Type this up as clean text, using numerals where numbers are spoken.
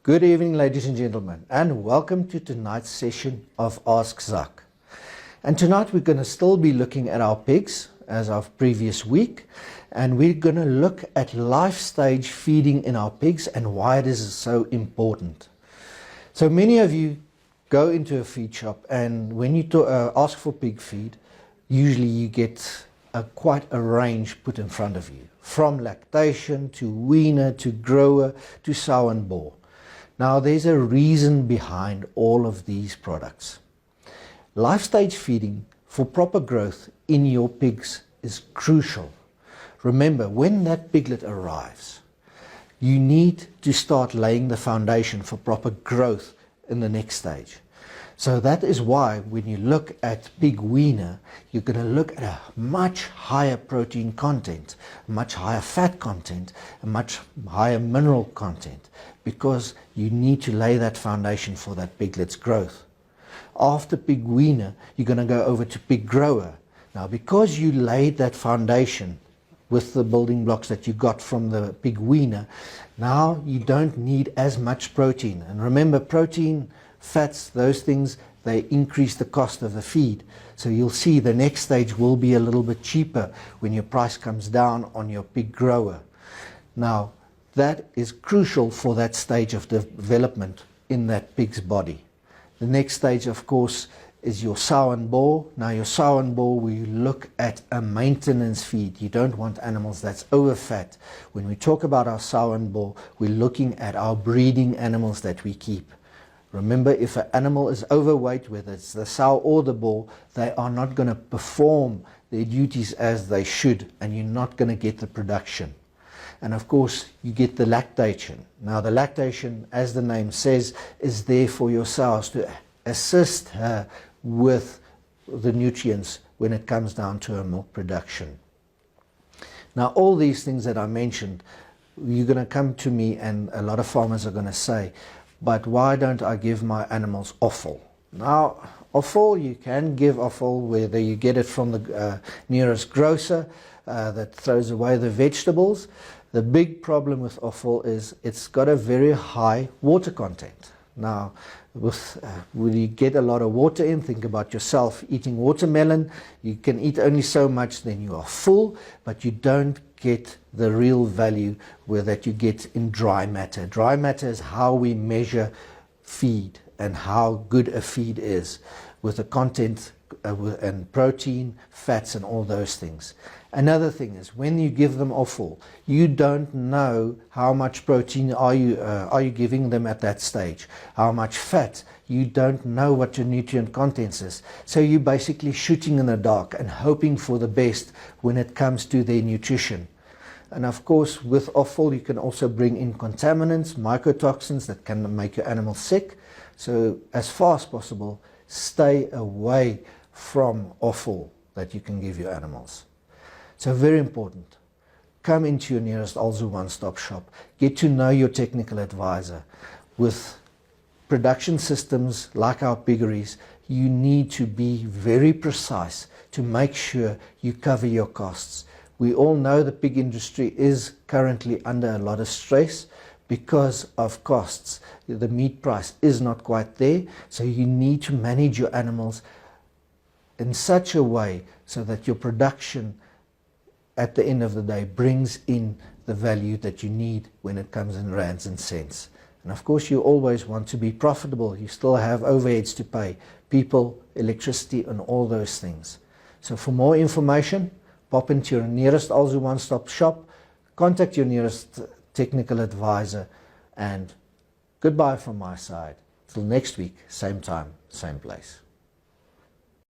Good evening, ladies and gentlemen, and welcome to tonight's session of Ask Zak. And tonight we're going to still be looking at our pigs as of previous week, and we're going to look at life stage feeding in our pigs and why it is so important. So many of you go into a feed shop, and when you ask for pig feed, usually you get quite a range put in front of you, from lactation to weaner to grower to sow and boar. Now there's a reason behind all of these products. Life stage feeding for proper growth in your pigs is crucial. Remember, when that piglet arrives, you need to start laying the foundation for proper growth in the next stage. So that is why when you look at pig weaner, you're going to look at a much higher protein content, much higher fat content, a much higher mineral content, because you need to lay that foundation for that piglet's growth. After pig weaner, you're going to go over to pig grower. Now, because you laid that foundation with the building blocks that you got from the pig weaner, now you don't need as much protein. And remember, protein, fats, those things, they increase the cost of the feed. So you'll see the next stage will be a little bit cheaper when your price comes down on your pig grower. Now, that is crucial for that stage of development in that pig's body. The next stage, of course, is your sow and boar. Now, your sow and boar, we look at a maintenance feed. You don't want animals that's overfat. When we talk about our sow and boar, we're looking at our breeding animals that we keep. Remember, if an animal is overweight, whether it's the sow or the boar, they are not going to perform their duties as they should, and you're not going to get the production. And of course, you get the lactation. Now, the lactation, as the name says, is there for your sows to assist her with the nutrients when it comes down to her milk production. Now, all these things that I mentioned, you're going to come to me and a lot of farmers are going to say, but why don't I give my animals offal? Now, offal, you can give offal whether you get it from the nearest grocer that throws away the vegetables. The big problem with offal is it's got a very high water content. Now, when you get a lot of water in, think about yourself eating watermelon. You can eat only so much, then you are full, but you don't get the real value that you get in dry matter. Dry matter is how we measure feed and how good a feed is, with the content and protein, fats and all those things. Another thing is, when you give them offal, you don't know how much protein are you giving them at that stage, how much fat. You don't know what your nutrient contents is. So you're basically shooting in the dark and hoping for the best when it comes to their nutrition. And of course, with offal, you can also bring in contaminants, mycotoxins that can make your animal sick. So as far as possible, stay away from offal that you can give your animals. So very important. Come into your nearest Alzu one-stop shop. Get to know your technical advisor. With production systems like our piggeries, you need to be very precise to make sure you cover your costs. We all know the pig industry is currently under a lot of stress because of costs. The meat price is not quite there, so you need to manage your animals in such a way so that your production at the end of the day brings in the value that you need when it comes in rands and cents. And of course, you always want to be profitable. You still have overheads to pay, people, electricity and all those things. So for more information, pop into your nearest Alzu one-stop shop, contact your nearest technical advisor, and goodbye from my side. Till next week, same time, same place.